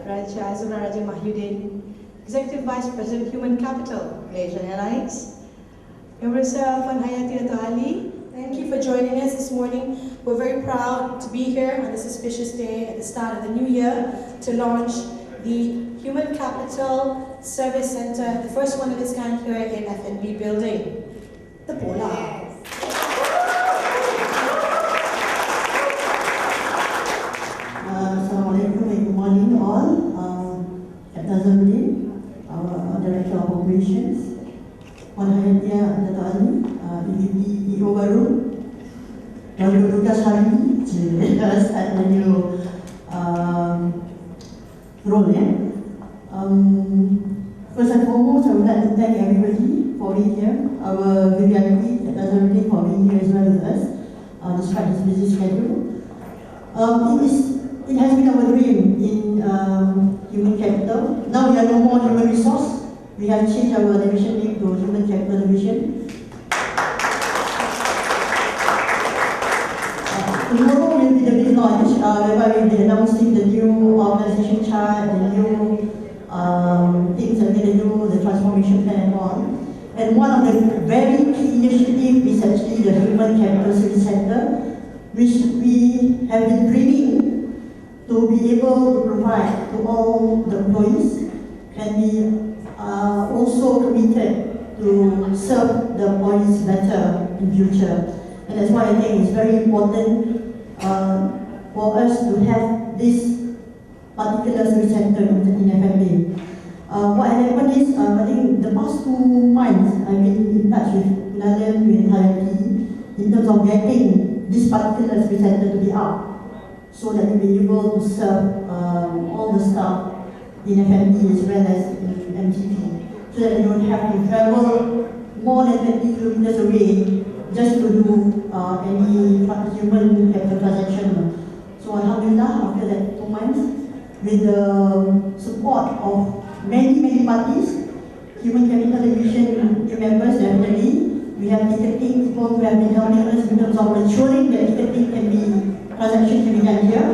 Raja Azura Raja Mahyudin, Executive Vice President Human Capital, Malaysia Airlines. Yang Bersama Puan Hayati Dato' Ali, thank you for joining us this morning. We're very proud to be here on this auspicious day at the start of the new year to launch the Human Capital Service Center, the first one of its kind here in F&B building, the Pola. Assalamualaikum and good morning all. Captain Azharuddin, our Director of Operations, Puan Hayati Dato' Ali, EVP baru, baru bertugas hari ini, start the new role. First and foremost, I would like to thank everybody for being here, our VIP, Captain Azharuddin, for being here as well with us, despite his busy schedule. It has been our dream in Human Capital. Now we are no more Human Resource. We have changed our division name to Human Capital Division. Tomorrow will be the big launch, whereby we'll be announcing the new organization chart, the new things that we're going to do, the transformation plan and all. And one of the very key initiatives is actually the Human Capital Service Center, which we have been dreaming to be able to provide to all the employees, and we are also committed to serve the employees better in future. And that's why I think it's very important for us to have this particular service center in F&B. What happened is, I think the past 2 months I've been in touch with Nalan, with Hayati, in terms of getting this particular service center to be up, so that we'll be able to serve all the staff in F&B as well as in MTP, so that they don't have to travel more than 20 kilometers away just to do any human capital transaction. So Alhamdulillah, after that 2 months, with the support of many parties, Human Capital Division members definitely, we have ticketing people who have been helping us in terms of ensuring that ticketing can be transaction can be done here.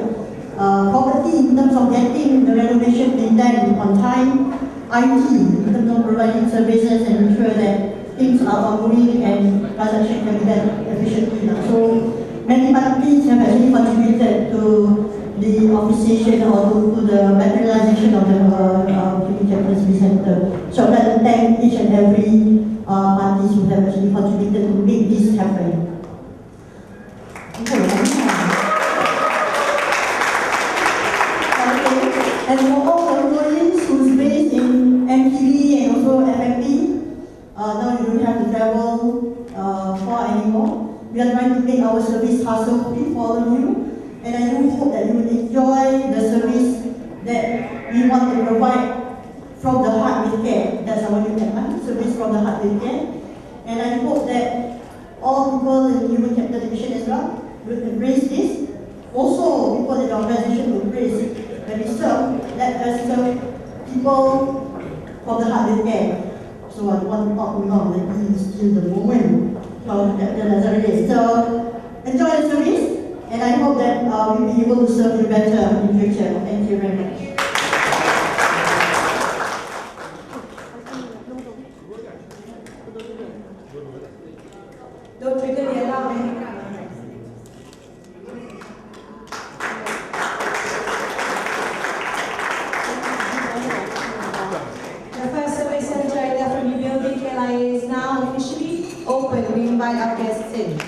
Property, in terms of getting the renovation being done on time. IT, in terms of providing services and ensure that things are ongoing and transaction can be done efficiently. So many parties have actually contributed to the officiation or to the materialization of the Human Capital Service Center. So I'd like to thank each and every parties who have actually contributed to make this happen. And for all the employees who's based in MTV and also FMP, now you don't have to travel far anymore. We are trying to make our service hassle-free for all of you, and I do hope that you will enjoy the service that we want to provide from the heart with care. That's our new tagline, service from the heart with care. And I hope that all people in Human Capital Division as well will embrace this. Also, people in the organization will embrace when we serve, let us serve people from the heart with care. So I don't want to talk too long, maybe it's still the moment from Captain Azharuddin. So enjoy the service, and I hope that we'll be able to serve you better in future. Thank you very much. Don't trigger the alarm. The first service center in the F&B building, KLIA, is now officially open. We invite our guests in.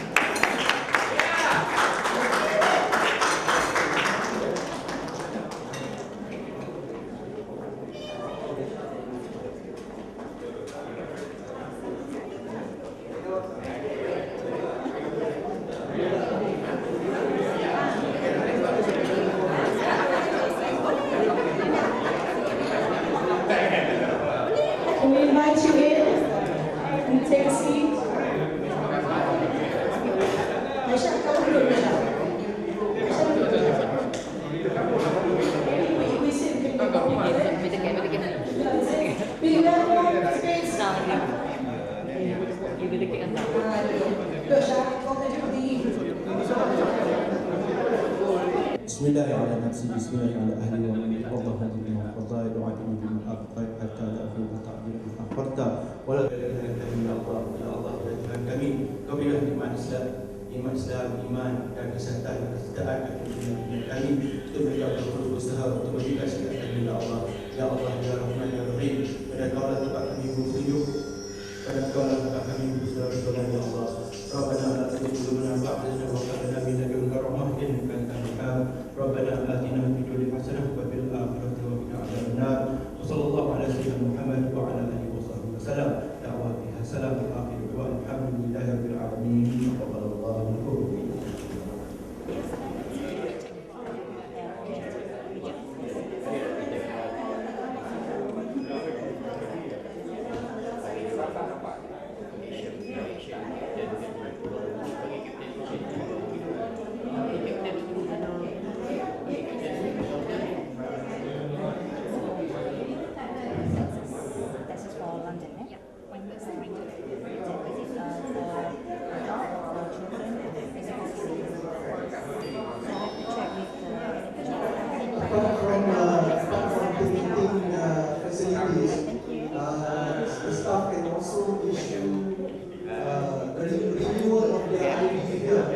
Can we invite you in and take a seat? Malaysia, come dulu, Malaysia. We sit in the space. Bismillahirrahmanirrahim. Bismillahirrahmanirrahim. الرضا دعاني من أبقى حتى لا أكون تعبير أخرت ولا إلا الله يا الله ya Tuhan kami kau berilah iman Islam iman dan kesihatan kesejahteraan kepada kami untuk menjaga berusaha untuk menjaga kesihatan ya Allah ya Rahman ya Rahim pada kau lah tempat kami bersejuk pada kau lah tempat kami bersejuk ya Allah Rabbana la tuzigh qulubana ba'da idh hadaytana wa hab lana min ladunka rahmah innaka antal wahhab Rabbana atina fid dunya hasanah wa fil akhirati hasanah wa sallallahu ala sayyidina Muhammad wa ala alihi wa sahbihi wasallam da'wati hasanah wa akhir wa alhamdulillahi rabbil alamin taqabbalallahu minkum.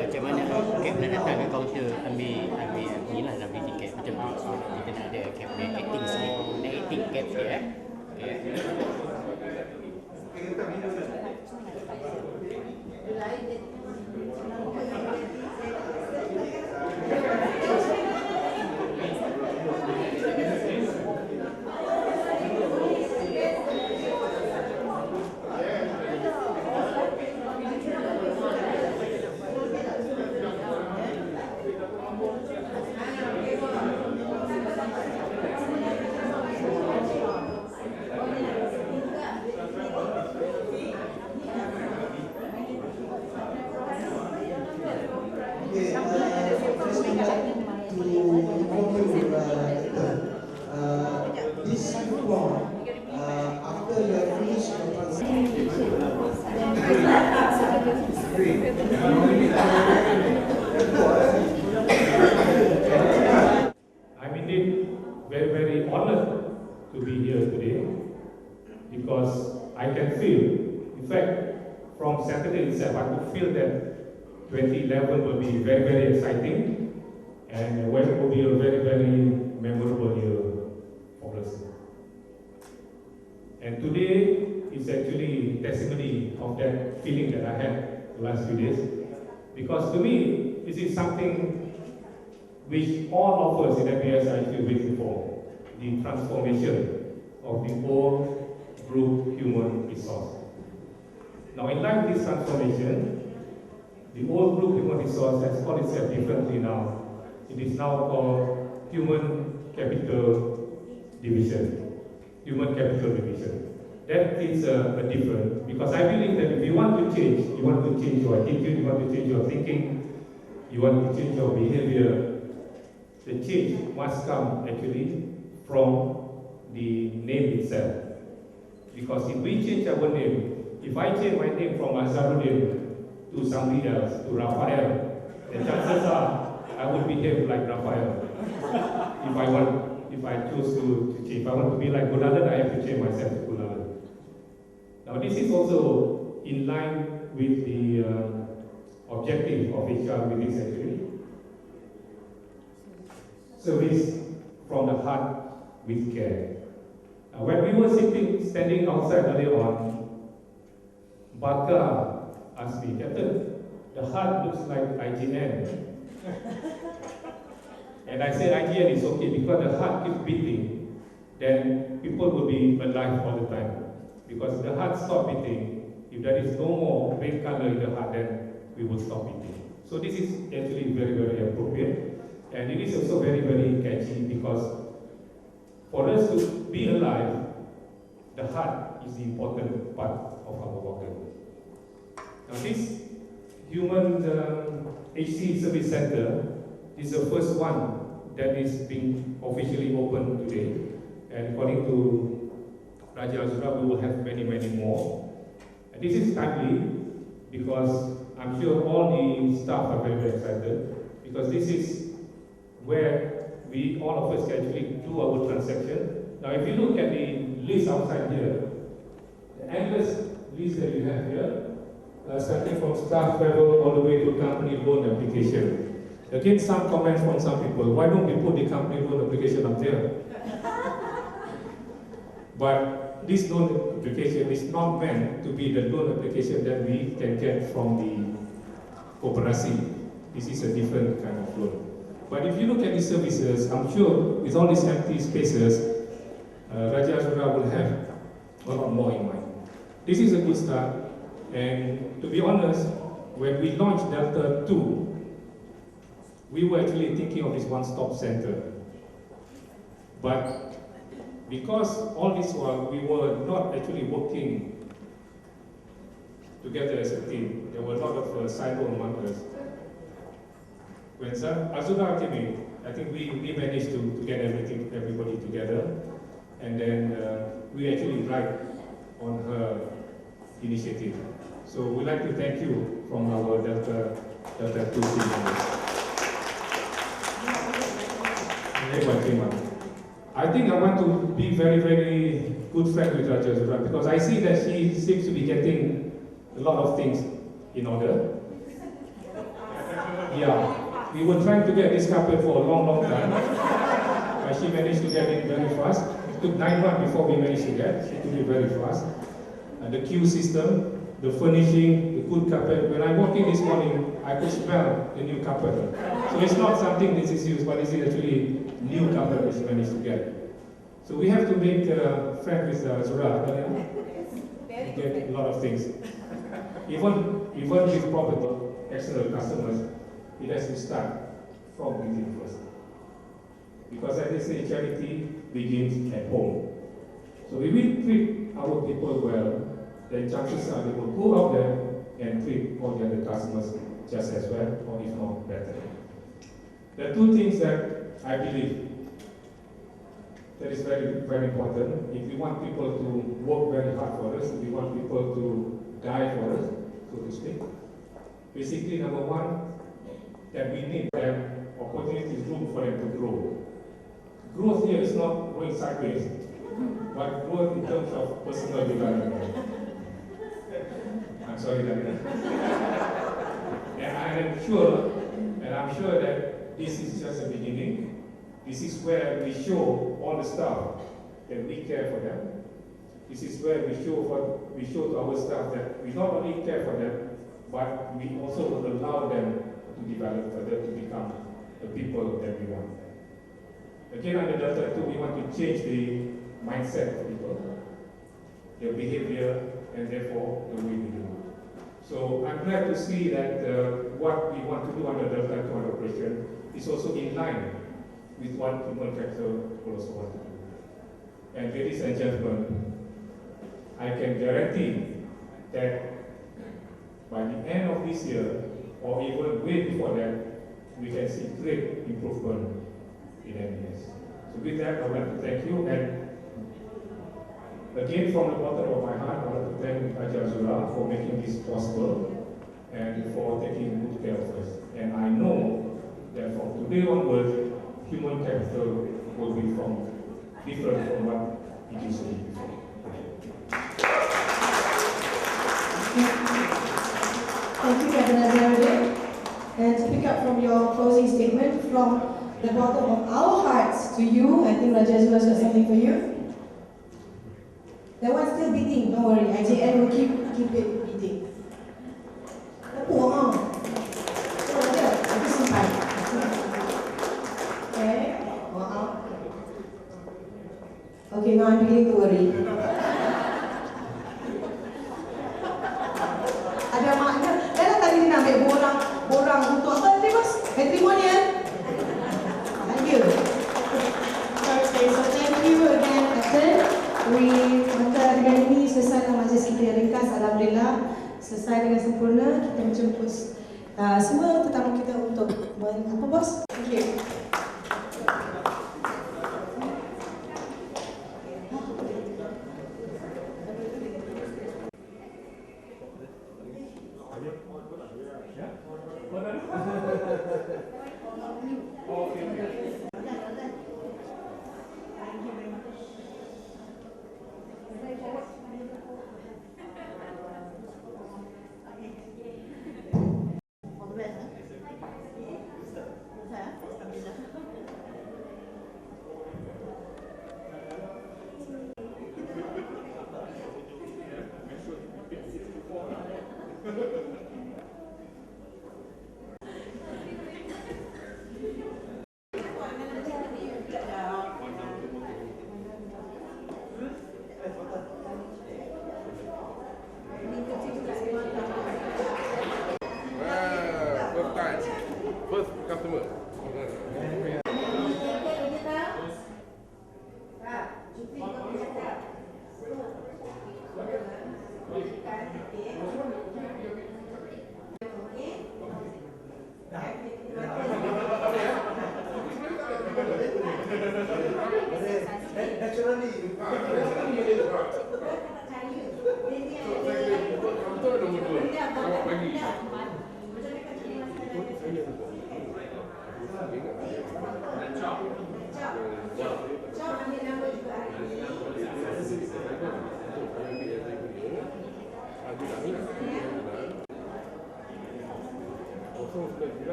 Macam mana cap nak datang ke kaunter ambil ni lah nak beli tiket macam tu. Kita nak ada cap dia acting sikit. Nak acting cap dia I'm indeed very honored to be here today because I can feel, in fact, from Saturday itself, I could feel that 2011 will be very exciting and it will be a very memorable year for us. And today is actually testimony of that feeling that I had the last few days. Because to me, this is something which all of us in MPS are actually waiting for, the transformation of the whole group human resource. Now in line with this transformation, the whole group human resource has called itself differently now. It is now called Human Capital Division. Human Capital Division. That is a different, because I believe that if you want to change your attitude, you want to change your thinking, you want to change your behavior, the change must come actually from the name itself. Because if we change our name, if I change my name from Azharuddin to somebody else, to Raphael, the chances are I would behave like Raphael. If I choose to change, if I want to be like Gunalan, I have to change myself to Gunalan. Now this is also in line with the objective of HR meetings actually. Service from the heart with care. Now when we were standing outside earlier on, Baka asked me, Captain, the heart looks like IGN. And I said IGN is okay because the heart keeps beating, then people will be alive all the time. Because if the heart stops beating, if there is no more red color in the heart, then we will stop beating. So this is actually very appropriate. And it is also very catchy because for us to be alive, the heart is the important part of our organ. Now this Human HC Service Center is the first one that is being officially opened today. And according to Raja Azura, we will have many more. And this is timely because I'm sure all the staff are very excited because this is where all of us can actually do our transaction Now, if you look at the list outside here, the endless list that you have here, starting from staff level all the way to company loan application. Again, some comments from some people, why don't we put the company loan application up there? But this loan application is not meant to be the loan application that we can get from the Koperasi. This is a different kind of loan. But if you look at the services, I'm sure with all these empty spaces, Raja Azura will have a lot more in mind. This is a good start, and to be honest, when we launched Delta 2, we were actually thinking of this one-stop center. But because all this while we were not actually working together as a team, there were a lot of silo among us. When Azura came in, I think we managed to get everybody together, and then we actually relied on her initiative. So we'd like to thank you from our Delta 2 team members. I think I want to be very, very good friend with Raja Azura because I see that she seems to be getting a lot of things in order. Yeah. We were trying to get this carpet for a long, long time. But she managed to get it very fast. It took 9 months before we managed to get. She took it very fast. And the queue system, the furnishing, the good carpet. When I walked in this morning, I could smell the new carpet. So it's not something this is used, but this is actually new carpet that she managed to get. So we have to make friends with Zura. Get a lot of things. Even with property, external customers, it has to start from within first. Because as they say, charity begins at home. So if we treat our people well, then chances are they will go out there and treat all the other customers just as well, or if not better. There are two things that I believe that is very, very important. If we want people to work very hard for us, if we want people to die for us, so to speak, basically number one, that we need them opportunities, room for them to grow. Growth here is not going sideways, but growth in terms of personal development. I'm sorry, Daniel. And I'm sure that this is just a beginning. This is where we show all the staff that we care for them. This is where we show to our staff that we not only care for them, but we also will allow them to develop further to become the people that we want. Again, under Delta 2, we want to change the mindset of people, their behavior, and therefore the way we do. So I'm glad to see that what we want to do under Delta 2 operation is also in line with what human capital will also want to do. And ladies and gentlemen, I can guarantee that by the end of this year, or even way before that, we can see great improvement in MBS. So with that, I would like to thank you. And again, from the bottom of my heart, I want to thank Raja Azura for making this possible and for taking good care of us. And I know that from today onwards, human capital will be different from what it used to be before. Thank you, Captain Azharuddin. And to pick up from your closing statement, from the bottom of our hearts to you, I think Raja Azura has got something for you. That one's still beating, don't worry. IJN will keep it beating. Okay, now I'm beginning to worry. Ada makna. Dah tadi ni nak ambil borang untuk apa tadi mas? Matrimonial. Thank you. Okay, so thank you again, Captain. Maka dengan ini selesai majlis kita yang ringkas. Alhamdulillah selesai dengan sempurna. Kita menjemput semua tetamu kita untuk apa bos? Thank you. First customer. Naturally. Betul nombor 2. Awak bagi. Tak.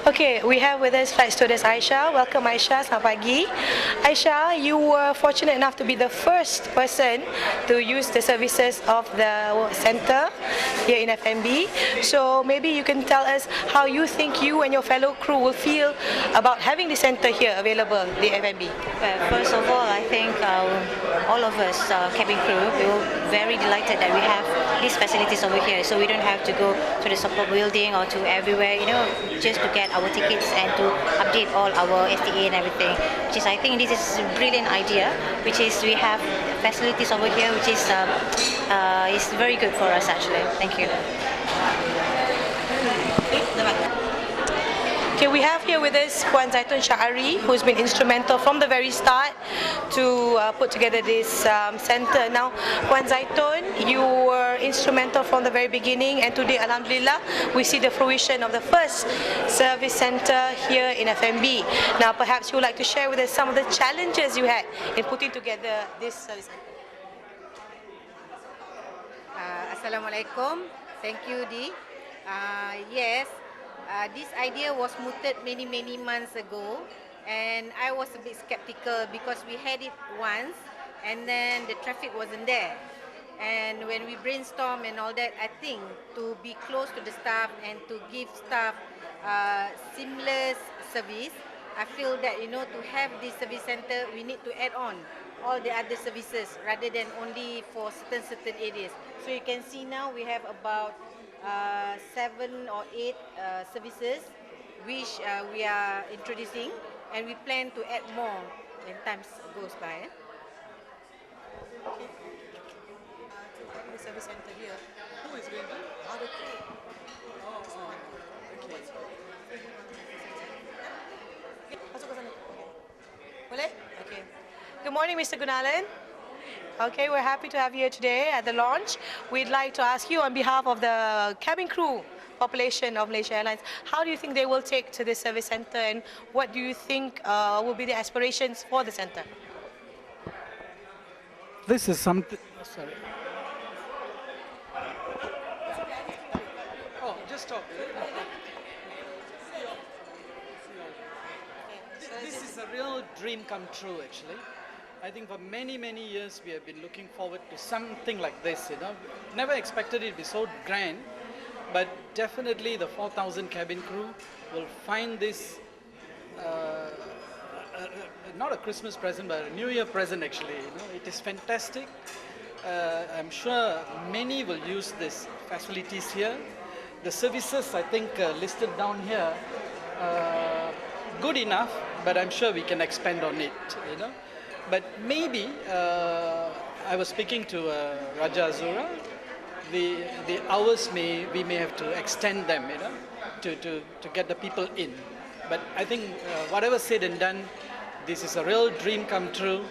Okay, we have with us flight stewardess Aisyah. Welcome Aisyah, selamat pagi. Aisyah, you were fortunate enough to be the first person to use the services of the centre here in FMB. So maybe you can tell us how you think you and your fellow crew will feel about having the centre here available, the FMB. Well, first of all, I think all of us cabin crew, we were very delighted that we have these facilities over here, so we don't have to go to the support building or to everywhere, just to get our tickets and to update all our STA and everything. Which is, I think this is a brilliant idea, which is we have facilities over here, which is very good for us actually. Thank you. Okay, we have here with us Puan Zaitun Syahari, who's been instrumental from the very start to put together this centre. Now, Puan Zaitun, you were instrumental from the very beginning, and today, Alhamdulillah, we see the fruition of the first service centre here in FMB. Now, perhaps you would like to share with us some of the challenges you had in putting together this service centre. Assalamualaikum. Thank you, Dee. Yes. This idea was mooted many months ago, and I was a bit skeptical because we had it once and then the traffic wasn't there. And when we brainstorm and all that, I think to be close to the staff and to give staff seamless service, I feel that to have this service center, we need to add on all the other services rather than only for certain areas. So you can see now we have about 7 or 8 services which we are introducing, and we plan to add more when times goes by. The service centre here. Who is going to? Other crew. Masuk ke sana. Boleh? Okay. Good morning, Mr. Gunalan. Okay, we're happy to have you here today at the launch. We'd like to ask you on behalf of the cabin crew population of Malaysia Airlines, how do you think they will take to this service centre, and what do you think will be the aspirations for the centre? This is something... Sorry. Oh, just stop. This is a real dream come true, actually. I think for many years we have been looking forward to something like this, Never expected it to be so grand, but definitely the 4,000 cabin crew will find this not a Christmas present, but a New Year present actually. It is fantastic. I'm sure many will use these facilities here. The services, I think, listed down here, good enough, but I'm sure we can expand on it, But maybe, I was speaking to Raja Azura, the hours we may have to extend them, to get the people in. But I think whatever said and done, this is a real dream come true.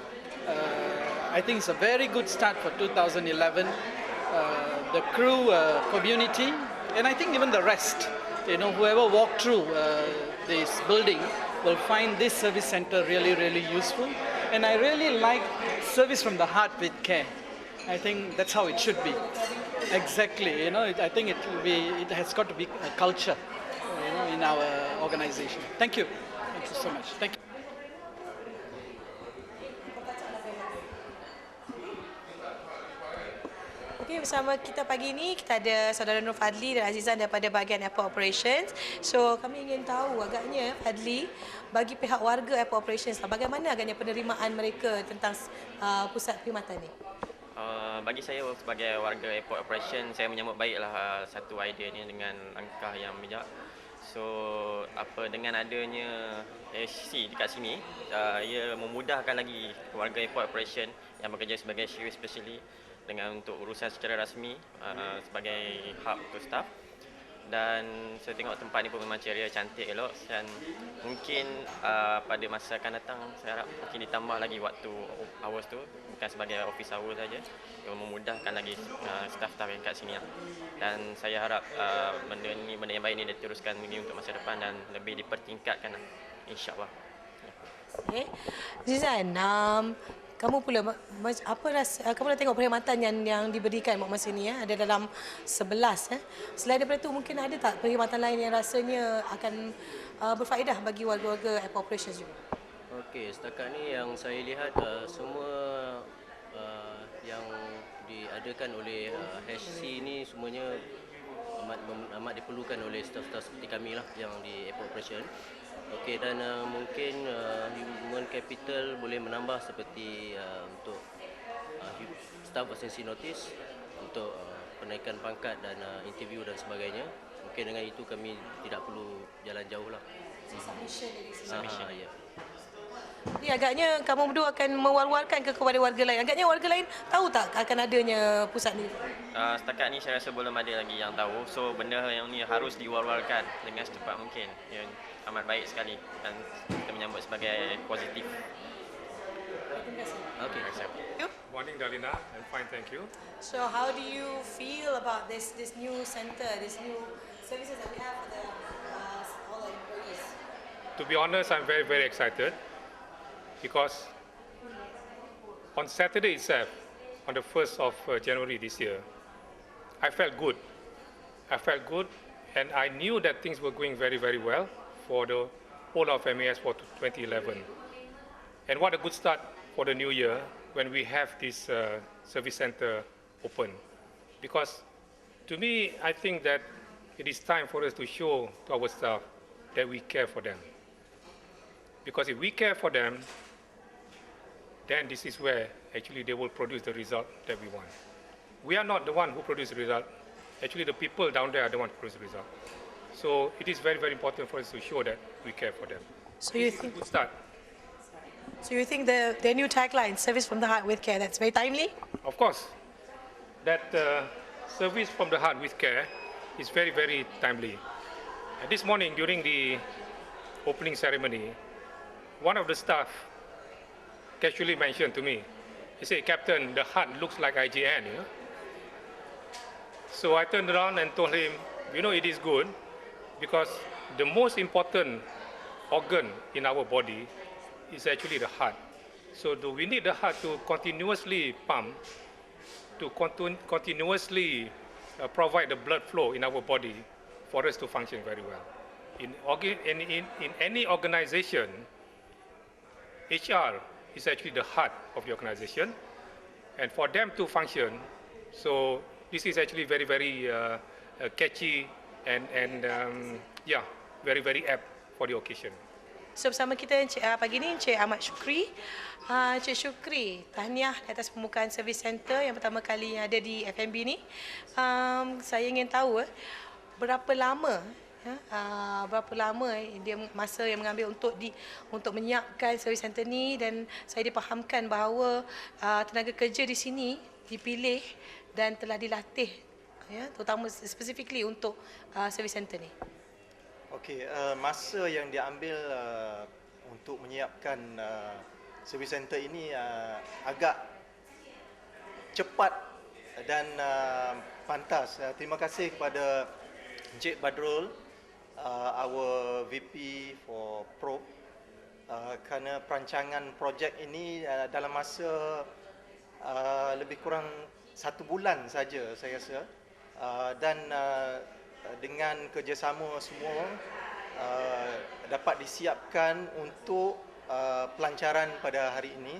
I think it's a very good start for 2011. The crew community, and I think even the rest, whoever walk through this building will find this service center really useful. And I really like service from the heart with care. I think that's how it should be. Exactly, I think it has got to be a culture, in our organization. Thank you. Thank you so much. Thank you. Okay, bersama kita pagi ini, kita ada saudara Nur Fadli dan Azizan daripada bahagian Airport Operations. So, kami ingin tahu agaknya, Fadli, bagi pihak warga Airport Operations, bagaimana agaknya penerimaan mereka tentang pusat perkhidmatan ini? Bagi saya sebagai warga Airport Operations, saya menyambut baiklah satu idea ni dengan langkah yang bijak. So, dengan adanya ASC dekat sini, ia memudahkan lagi warga Airport Operation yang bekerja sebagai shift especially dengan untuk urusan secara rasmi sebagai hub untuk staff. Dan saya tengok tempat ni pun memang ceria, cantik, elok, dan mungkin pada masa akan datang saya harap mungkin ditambah lagi waktu hours tu, bukan sebagai office hours saja, yang memudahkan lagi staff-staff yang kat sini. Dan saya harap benda yang baik ni diteruskan lagi untuk masa depan dan lebih dipertingkatkan, insya-Allah. Okay. Zizan, Kamu pula apa rasa kamu dah tengok perkhidmatan yang diberikan masa ni ada dalam 11 Selain daripada itu mungkin ada tak perkhidmatan lain yang rasanya akan berfaedah bagi warga-warga airport operations juga? Okey, setakat ni yang saya lihat semua yang diadakan oleh HC ni semuanya amat diperlukan oleh staf-staf seperti kami lah yang di airport operation. Okey, dan mungkin human capital boleh menambah seperti untuk staff absensi notice, untuk penaikan pangkat dan interview dan sebagainya. Mungkin dengan itu kami tidak perlu jalan jauh lah. Submission. Ya. Jadi agaknya kamu berdua akan mewar-warkan kepada warga lain. Agaknya warga lain tahu tak akan adanya pusat ni? Setakat ni saya rasa belum ada lagi yang tahu. So benda yang ni harus diwar-warkan dengan secepat mungkin. Yang amat baik sekali dan kita menyambut sebagai positif. Okay. Morning Dalina, I'm fine, thank you. So how do you feel about this new center, this new services that we have for all the employees? To be honest, I'm very, very excited because on Saturday itself, on the 1st of January this year, I felt good. And I knew that things were going very, very well for the whole of MAS for 2011. And what a good start for the new year when we have this service center open. Because to me, I think that it is time for us to show to our staff that we care for them. Because if we care for them, then this is where actually they will produce the result that we want. We are not the one who produce the result. Actually, the people down there are the one who produce the result. So it is very, very important for us to show that we care for them. So you think? Good start. So you think the new tagline, "Service from the heart with care," that's very timely? Of course, that service from the heart with care is very, very timely. And this morning during the opening ceremony, one of the staff casually mentioned to me, he said, "Captain, the heart looks like IJN, you know." So I turned around and told him, it is good because the most important organ in our body is actually the heart. So we need the heart to continuously pump, to continuously provide the blood flow in our body for us to function very well. In any organization, HR is actually the heart of the organization, and for them to function, so this is actually very, very catchy and very, very apt for the occasion. So bersama kita pagi ni Encik Ahmad Syukri. Encik Syukri, tahniah di atas pembukaan service center yang pertama kali yang ada di FMB ni. Saya ingin tahu berapa lama dia masa yang mengambil untuk menyiapkan service center ni, dan saya dipahamkan bahawa tenaga kerja di sini dipilih dan telah dilatih terutama specifically untuk service center ni. Okey, masa yang diambil untuk menyiapkan service center ini agak cepat dan pantas. Terima kasih kepada Encik Badrul, our VP for Probe, kerana perancangan projek ini dalam masa lebih kurang 1 bulan saja saya rasa, dan dengan kerjasama semua dapat disiapkan untuk pelancaran pada hari ini.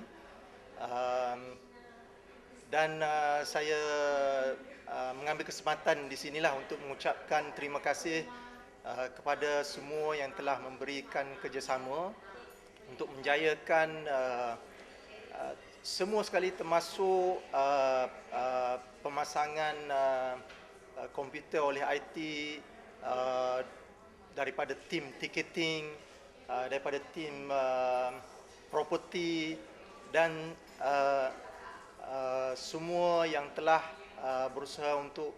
Dan saya mengambil kesempatan di sinilah untuk mengucapkan terima kasih kepada semua yang telah memberikan kerjasama untuk menjayakan semua sekali, termasuk pemasangan komputer oleh IT, daripada tim ticketing, daripada tim property, dan semua yang telah berusaha untuk,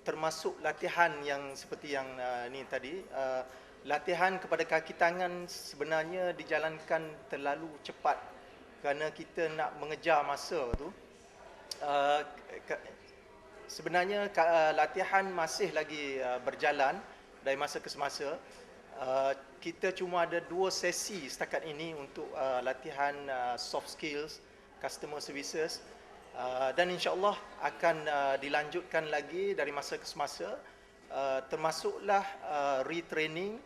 termasuk latihan yang seperti yang ni tadi. Latihan kepada kaki tangan sebenarnya dijalankan terlalu cepat kerana kita nak mengejar masa tu. Sebenarnya latihan masih lagi berjalan dari masa ke semasa. Kita cuma ada 2 sesi setakat ini untuk latihan soft skills customer services, dan insya-Allah akan dilanjutkan lagi dari masa ke semasa, termasuklah retraining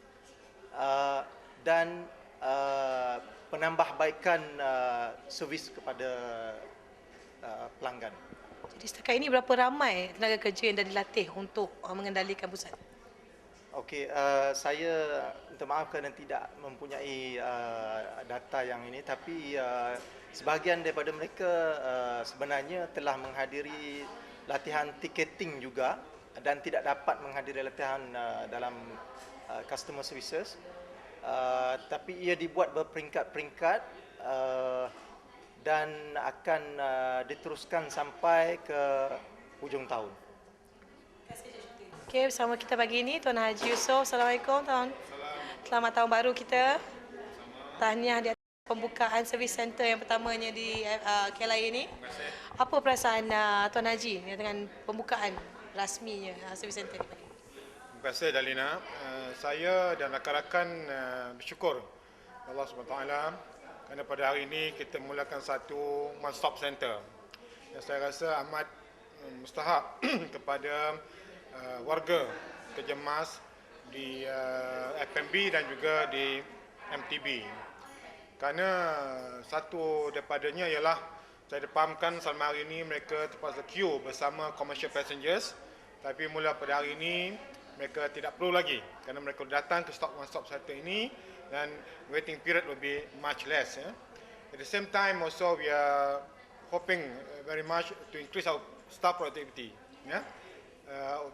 dan penambahbaikan servis kepada pelanggan. Jadi setakat ini berapa ramai tenaga kerja yang dah dilatih untuk mengendalikan pusat? Okey, saya minta maaf kerana tidak mempunyai data yang ini, tapi sebahagian daripada mereka sebenarnya telah menghadiri latihan ticketing juga dan tidak dapat menghadiri latihan dalam customer services. Tapi ia dibuat berperingkat-peringkat dan akan diteruskan sampai ke hujung tahun. Okey, bersama kita pagi ini Tuan Haji Yusof. Assalamualaikum Tuan. Selamat tahun baru kita. Tahniah di atas pembukaan servis center yang pertamanya di KLIA ini. Apa perasaan Tuan Haji dengan pembukaan rasminya servis center ini? Terima kasih Dalina. Saya dan rakan-rakan bersyukur Allah SWT kerana pada hari ini kita mulakan satu one-stop center yang saya rasa amat mustahak kepada warga kerja emas di FMB dan juga di MTB. Kerana satu daripadanya ialah saya fahamkan selama hari ini mereka terpaksa queue bersama commercial passengers, tapi mula pada hari ini mereka tidak perlu lagi kerana mereka datang ke one-stop center ini dan waiting period will be much less. At the same time also we are hoping very much to increase our staff productivity.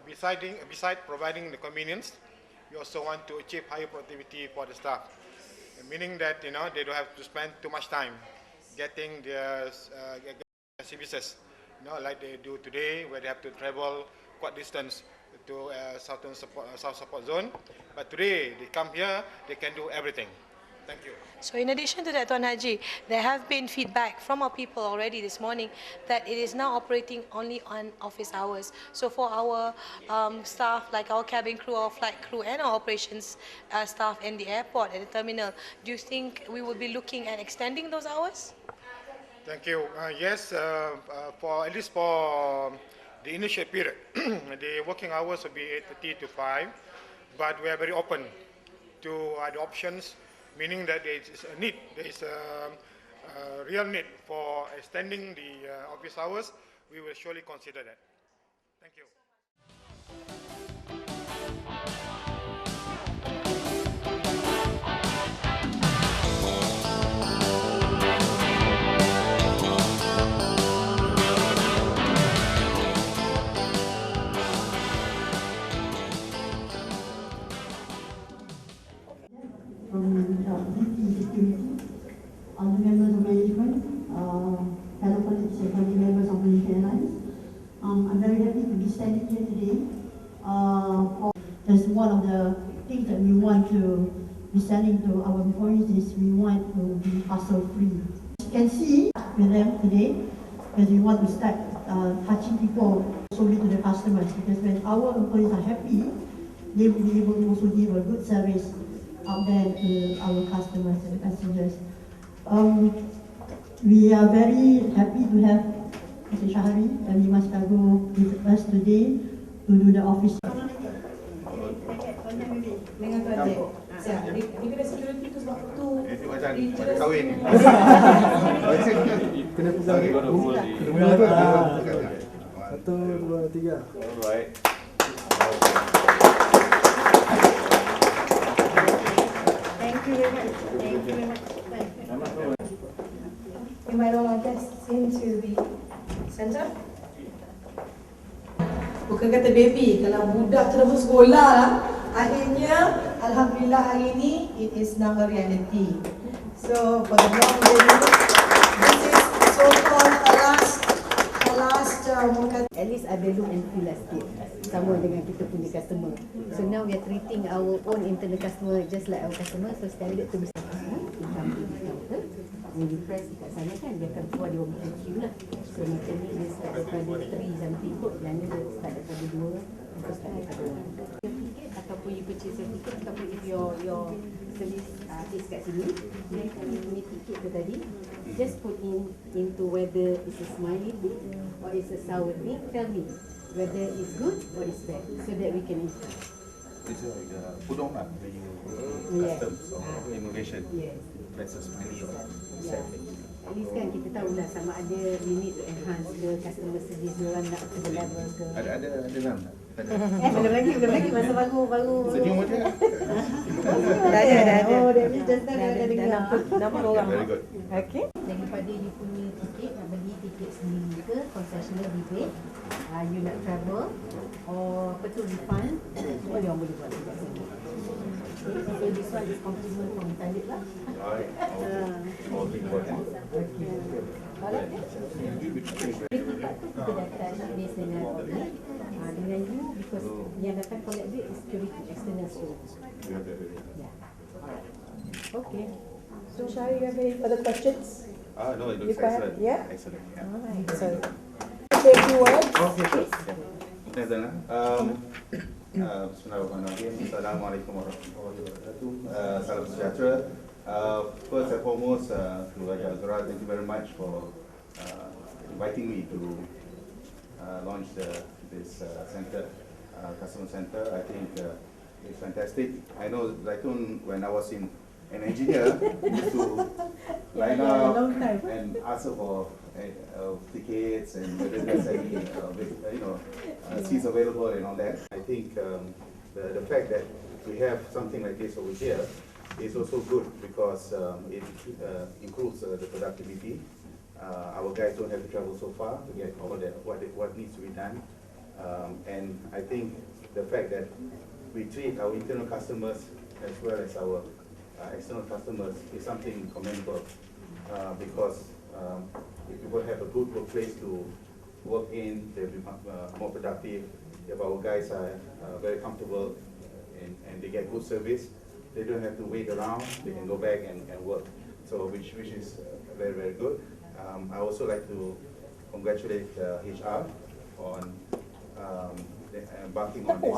Beside providing the convenience, we also want to achieve higher productivity for the staff, meaning that they don't have to spend too much time getting their services, like they do today, where they have to travel quite distance to South Support Zone. But today they come here, they can do everything. Thank you. So in addition to that, Tuan Haji, there have been feedback from our people already this morning that it is now operating only on office hours. So for our staff, like our cabin crew, our flight crew and our operations staff in the airport, at the terminal, do you think we will be looking at extending those hours? Thank you. Yes, for at least for the initial period, the working hours will be 8:30 to 5, but we are very open to other options, meaning that there is a need, there is a real need for extending the office hours. We will surely consider that. Thank you. Other members of management, fellow colleagues and family members of Malaysia Airlines. I'm very happy to be standing here today. That's one of the things that we want to be selling to our employees is we want to be hassle-free. You can see with them today because we want to start touching people solely to the customers, because when our employees are happy, they will be able to also give a good service out there to our customers and passengers. We are very happy to have Mr. Shahari and Mas Kago with us today to do the office. Dengan Tuan Jack. Siap. Dia kena security tu sebab tu. Kahwin. Kena pegang. Satu, dua, tiga. Alright. Thank you very much. Thank you very much. You might all guests into the center. Bukan kata baby, kalau budak terus sekolah lah. Akhirnya, alhamdulillah hari ini, it is now a reality. So, for the long journey, this is so-called a last at least ada look and feel lah sikit sama dengan kita punya customer. So now we are treating our own internal customer just like our customer. So standard tu bisa you press kat sana kan dia akan keluar dia orang queue lah. So macam ni dia start daripada 3 something kot, dan dia start daripada 2 untuk start daripada tiket ataupun you purchase your ticket ataupun if your service is kat sini, then kami punya tiket tu tadi just put into whether it's a smiley tick or it's a sour tick. Tell me whether it's good or it's bad so that we can improve. It's like put on when you customs or immigration. Yes. That's a smiley or Yeah. At least kan kita tahu lah sama ada we need to enhance the customer service diorang nak ke the level ke. Ada dalam tak? Belum lagi masa baru. Senyum aja. Ada. Oh, that means just now dah dengar. Nama orang. Very good. Okay. Daripada you punya tiket, nak beli tiket sendiri ke, concessional rebate, you nak travel, or apa tu refund, semua dia orang boleh buat dekat sini. So this one is compliment from Talib lah. Alright. All three important. Okay. Alright. Kita datang base dengan public, dengan you because yang datang collect duit is security, external security. Yeah. Okay. So Shari, you have any further questions? No, it looks excellent. Yeah? Excellent. Yeah. Alright. So, say a few words. Okay, sure. Thanks, Dana. Bismillahirrahmanirrahim. Assalamualaikum warahmatullahi wabarakatuh. Salam sejahtera. First and foremost, to Raja Azura, thank you very much for inviting me to launch this center, customer center. I think it's fantastic. I know Zaitun, when I was an engineer, used to line up and ask for tickets and whether there's any seats available and all that. I think the fact that we have something like this over here is also good because it improves the productivity. Our guys don't have to travel so far to get all that what needs to be done, and I think the fact that we treat our internal customers as well as our external customers is something commendable because if people have a good workplace to work in, they'll be more productive. If our guys are very comfortable and they get good service, they don't have to wait around, they can go back and work. So which is very, very good. I also like to congratulate HR on embarking on this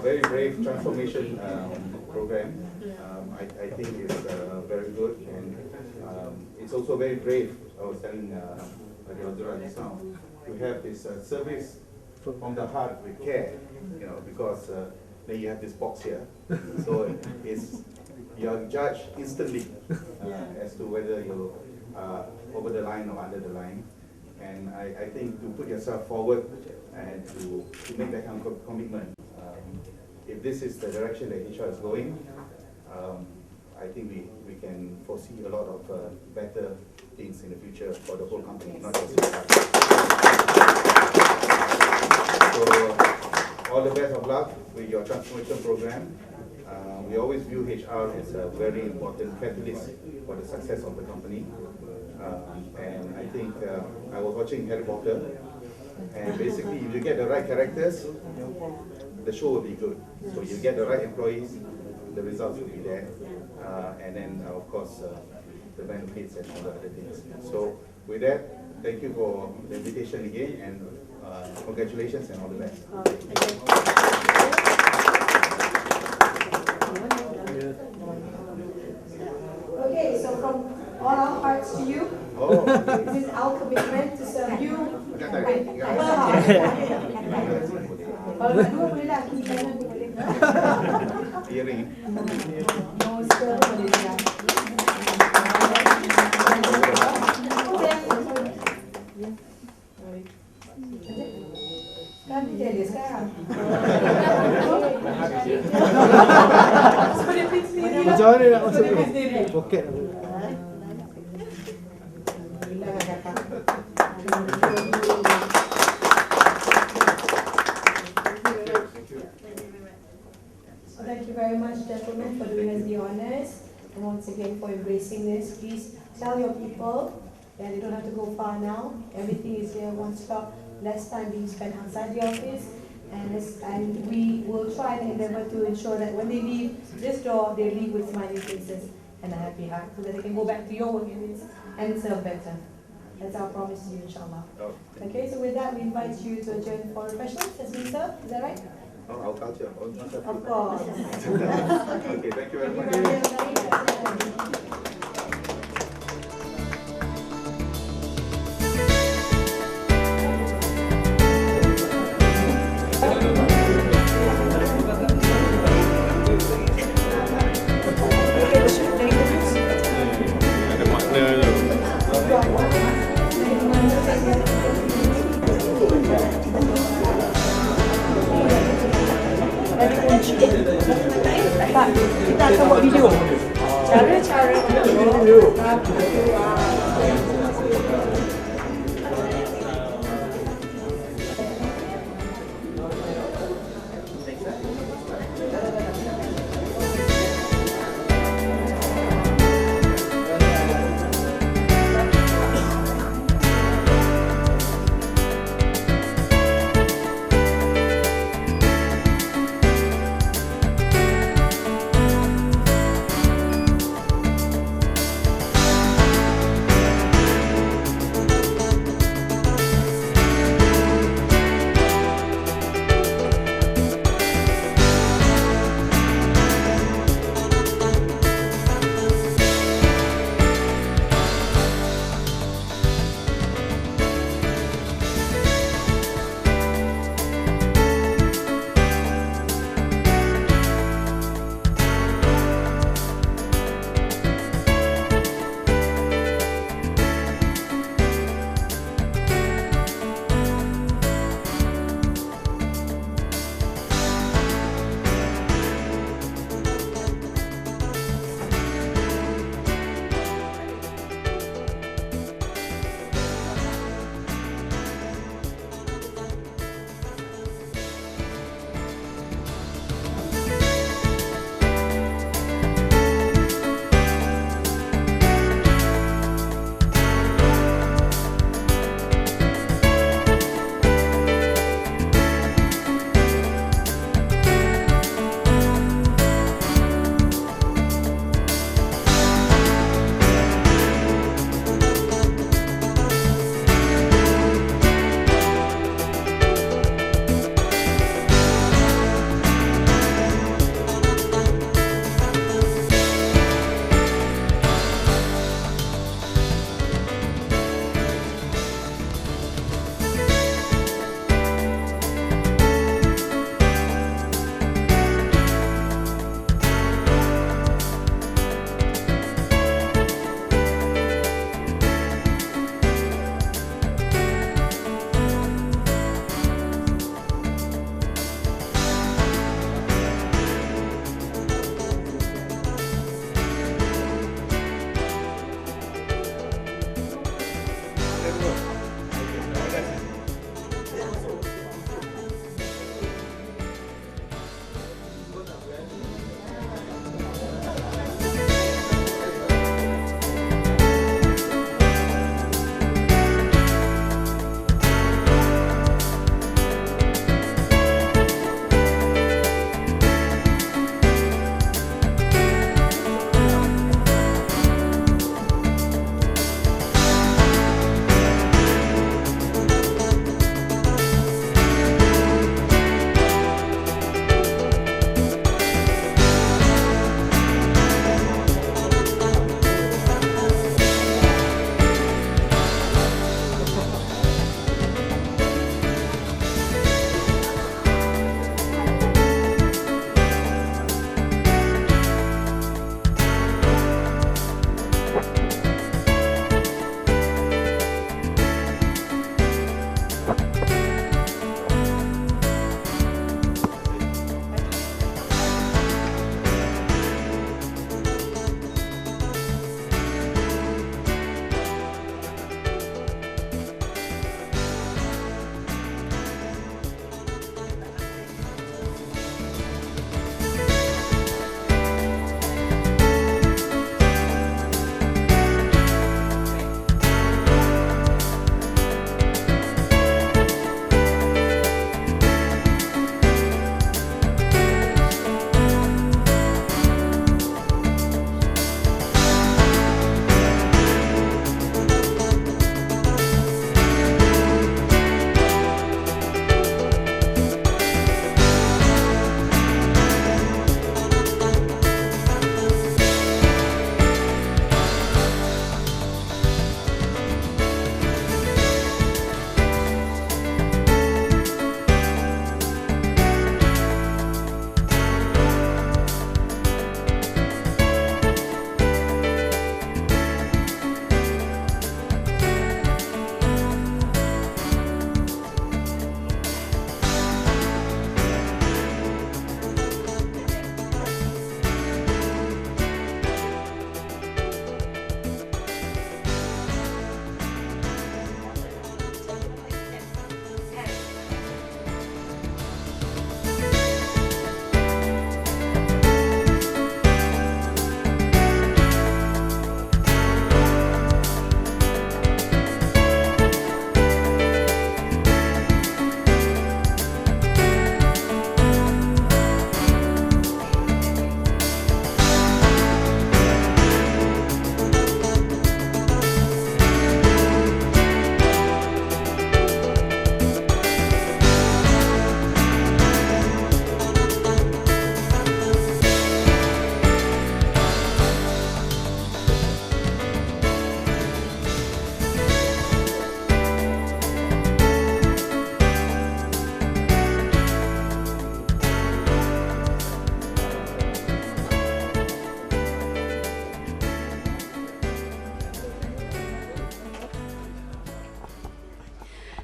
very brave transformation program. I think it's very good, and it's also very brave. I was telling Azura just now, to have this service from the heart with care, because then you have this box here, so you are judged instantly as to whether you are over the line or under the line. And I think to put yourself forward and to make that kind of commitment, if this is the direction that HR is going, I think we can foresee a lot of better things in the future for the whole company, not just HR. So all the best of luck with your transformation program. We always view HR as a very important catalyst for the success of the company. And I think I was watching Harry Potter, and basically if you get the right characters, the show will be good. So you get the right employees, the results will be there, and then of course the benefits and all the other things. So with that, thank you for the invitation again, and congratulations and all the best. Okay, so from all our hearts to you, this is our commitment to serve you. Kalau berdua boleh lah, kiri kanan pun boleh. Hearing. Monster boleh lah. Sekarang dia jealous sekarang. Macam mana nak masuk poket apa? Thank you very much, gentlemen, for doing us the honors, and once again for embracing this. Please tell your people that they don't have to go far now. Everything is here, one stop, less time being spent outside the office, and we will try and endeavor to ensure that when they leave this door, they leave with smiling faces and a happy heart, so that they can go back to your work units and serve better. That's our promise to you, inshallah. Oh, Okay, so with that, we invite you to adjourn for refreshments. Has been served, is that right? oh, our culture. Oh, not that Of course. Okay, thank you very much. Ada makna tu. Tak, kita akan buat video. Cara-cara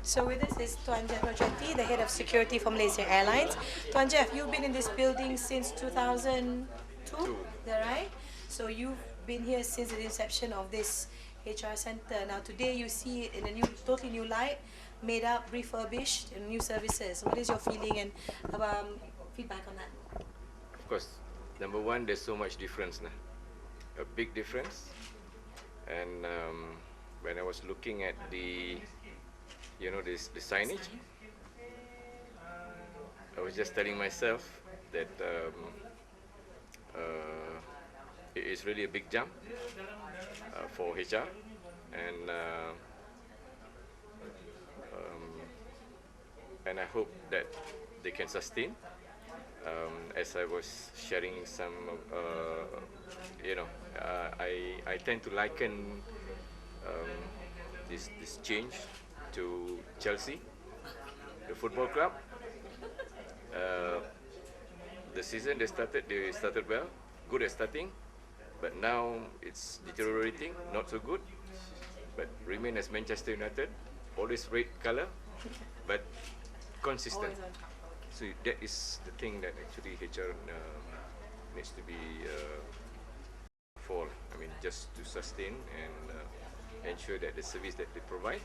So with us is Tuan Jeff Rojati, the head of security for Malaysia Airlines. Tuan Jeff, you've been in this building since 2002, is that right? So you've been here since the inception of this HR center. Now today you see it in a totally new light, made up, refurbished, and new services. What is your feeling and feedback on that? Of course, number one, there's so much difference now, a big difference. And when I was looking at the the signage, I was just telling myself that it is really a big jump for HR, and I hope that they can sustain. As I was sharing some, I tend to liken this change to Chelsea, the football club. The season they started well, good at starting, but now it's deteriorating, not so good. But remain as Manchester United, always red color, but consistent. So that is the thing that actually HR needs to be for. I mean, just to sustain and ensure that the service that they provide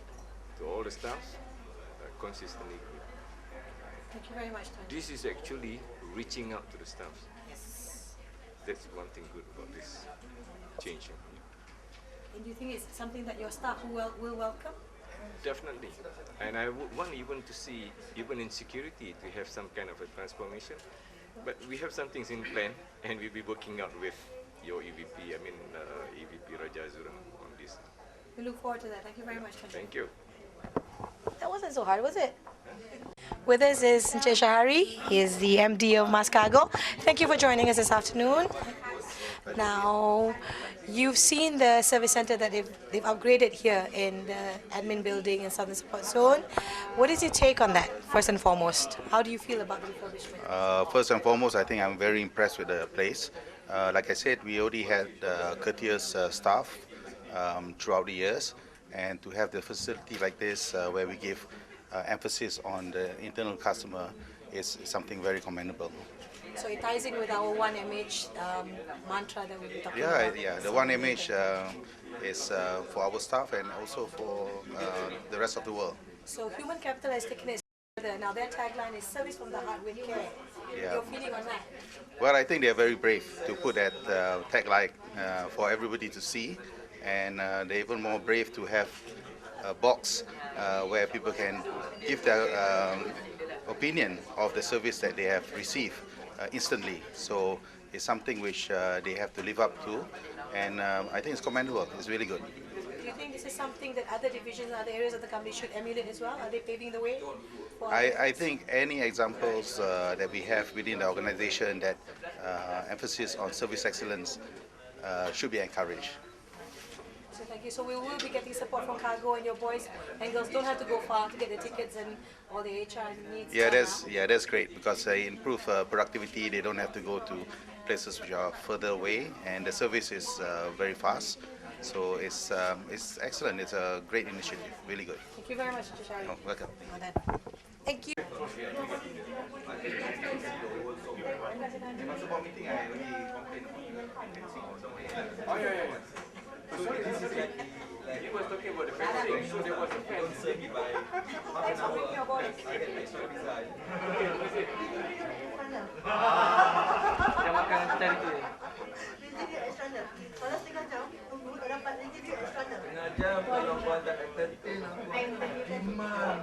to all the staffs are consistently good. Thank you very much, Tuan. This is actually reaching out to the staffs. Yes. That's one thing good about this change. And do you think it's something that your staff will welcome? Definitely. And I would want even to see, even in security, to have some kind of a transformation. But we have some things in plan, and we'll be working out with your EVP, EVP Raja Azura on this. We look forward to that. Thank you very much, Tuan. Thank you. That wasn't so hard, was it? With us is Cntre Shahari. He is the MD of Mas Cargo. Thank you for joining us this afternoon. Now, you've seen the service center that they've upgraded here in the admin building in Southern Support Zone. What is your take on that, first and foremost? How do you feel about the refurbishment? First and foremost, I think I'm very impressed with the place. Like I said, we already had courteous staff throughout the years, and to have the facility like this where we give emphasis on the internal customer is something very commendable. So it ties in with our 1MH mantra that we've been talking about. Yeah, the 1MH is for our staff and also for the rest of the world. So human capital has taken it further. Now their tagline is service from the heart with care. Yeah. Your feeling on that? Well, I think they're very brave to put that tagline for everybody to see, and they're even more brave to have a box where people can give their opinion of the service that they have received instantly. So it's something which they have to live up to, and I think it's commendable. It's really good. Do you think this is something that other divisions, other areas of the company should emulate as well? Are they paving the way? I think any examples that we have within the organization that emphasis on service excellence should be encouraged. So thank you. So we will be getting support from Cargo, and your boys and girls don't have to go far to get the tickets and all the HR needs. That's great, because they improve productivity. They don't have to go to places which are further away, and the service is very fast. So it's excellent. It's a great initiative. Really good. Thank you very much, Shahari. Oh, welcome. Well done. Thank you. Oh, yeah. So this is like he was talking about the fencing, so there was a fence. Thanks for bringing your boys. Yang makan tadi tu. Kalau setengah jam, tunggu tak dapat interview extra jam. Setengah jam kalau kau tak entertain aku gimana?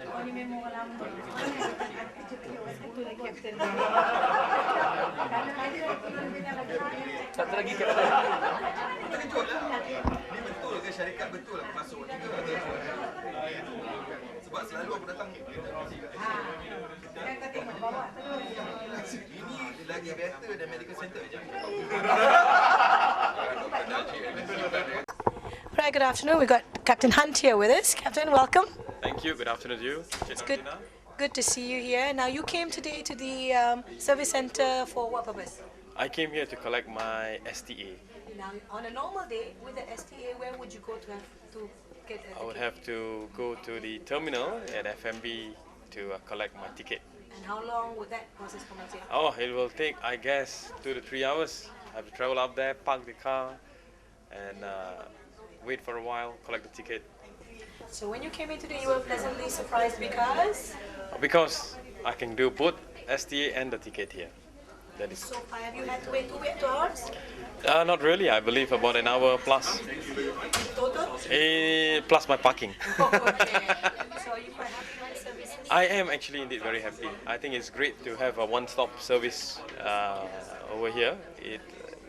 Oh, ni memang orang lama. Satu lagi kapten. Satu lagi kapten. Terkejut lah. Ni betul ke syarikat betul aku masuk ni? Sebab selalu aku datang. Kau tengok bawah. Ini lagi better dan medical center je. Right, good afternoon. We've got Captain Hunt here with us. Captain, welcome. Thank you. Good afternoon to you. It's good to see you here. Now, you came today to the service center for what purpose? I came here to collect my STA. Now, on a normal day, with the STA, where would you go to get a ticket? I would have to go to the terminal at FMB to collect my ticket. And how long would that process take? Oh, it will take, I guess, 2 to 3 hours. I have to travel up there, park the car, and wait for a while, collect the ticket. So when you came in today, you were pleasantly surprised because? Because I can do both STA and the ticket here. That is. So far, have you had to wait 2 hours? Not really. I believe about an hour plus. Total? Plus my parking. Oh, okay. So are you quite happy with the service? I am actually indeed very happy. I think it's great to have a one-stop service over here. It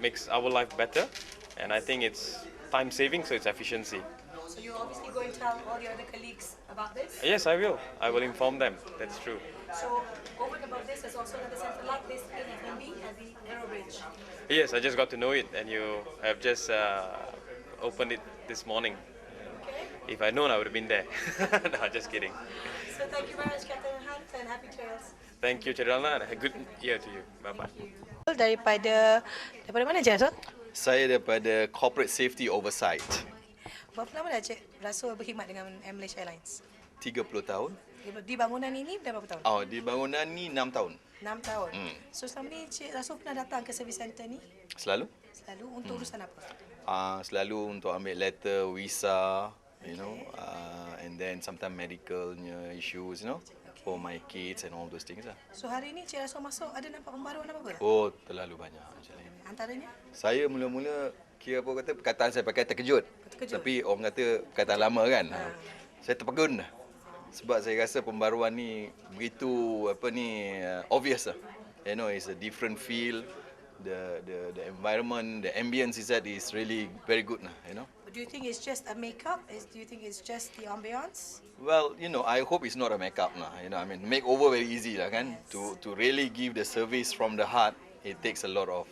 makes our life better, and I think it's time-saving, so it's efficiency. So you're obviously going to tell all your other colleagues about this? Yes, I will. I will inform them. That's true. So over and above this, there's also another centre like this in FMB at the Aero Bridge. Yes, I just got to know it, and you have just opened it this morning. Okay. If I'd known, I would have been there. No, just kidding. So thank you very much, Captain Hunt, and happy trails. Thank you, Cerana, and a good year to you. Bye-bye. Daripada mana je, Rasul? Saya daripada Corporate Safety Oversight. Berapa lama dah Cik Rasul berkhidmat dengan Malaysia Airlines? 30 tahun. Di bangunan ini dah berapa tahun? Oh, di bangunan ni 6 tahun. 6 tahun. So selama ni Cik Rasul pernah datang ke service center ni? Selalu? Selalu untuk urusan apa? Selalu untuk ambil letter, visa, you know, and then sometimes medical issues, you know, for my kids and all those things lah. So hari ni Cik Rasul masuk ada nampak pembaruan apa-apa? Oh, terlalu banyak actually. Antaranya? Saya mula-mula kira apa kata perkataan saya pakai terkejut. Tapi orang kata perkataan lama kan. Saya terpegun dah. Sebab saya rasa pembaruan ni begitu obvious lah. You know, it's a different feel. The environment, the ambience is really very good lah, you know. Do you think it's just a makeup? Do you think it's just the ambience? Well, you know, I hope it's not a makeup lah. You know, I mean, makeover very easy lah kan. To really give the service from the heart. It takes a lot of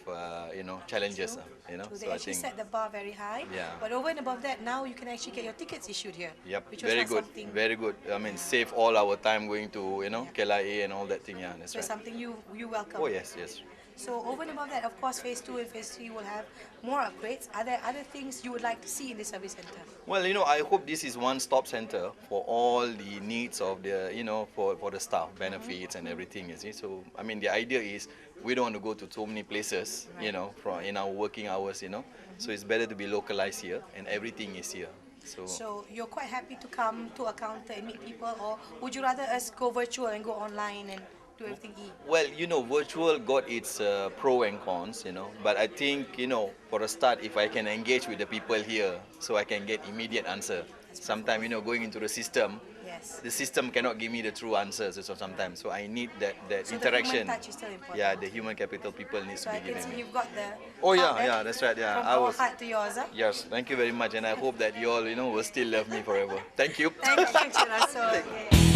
challenges, you know. So they actually set the bar very high. Yeah. But over and above that, now you can actually get your tickets issued here. Yep, which was very good, something. very good. I mean, save all our time going to KLIA and all that thing. Yeah, that's So right. something you welcome. Oh yes, yes. So over and above that, of course, phase 2 and phase 3 will have more upgrades. Are there other things you would like to see in the service center? Well, you know, I hope this is one-stop center for all the needs of the, you know, for the staff, benefits and everything, you see. So, I mean, the idea is we don't want to go to so many places, you know, in our working hours, you know. So it's better to be localized here and everything is here. So you're quite happy to come to a counter and meet people, or would you rather us go virtual and go online and do everything Well, you know, virtual got its pro and cons, you know. But I think, you know, for a start, if I can engage with the people here, so I can get immediate answer. Sometimes, you know, going into the system, the system cannot give me the true answers. So sometimes, so I need that So interaction. the human touch is still important. Yeah, the human capital people needs So to I be can given. see you've got the Oh yeah, heart there. yeah, that's right. Yeah, From our heart to yours, huh? Yes, thank you very much, and I hope that you all, you know, will still love me forever. Thank you. Thank you, Cik Rasul.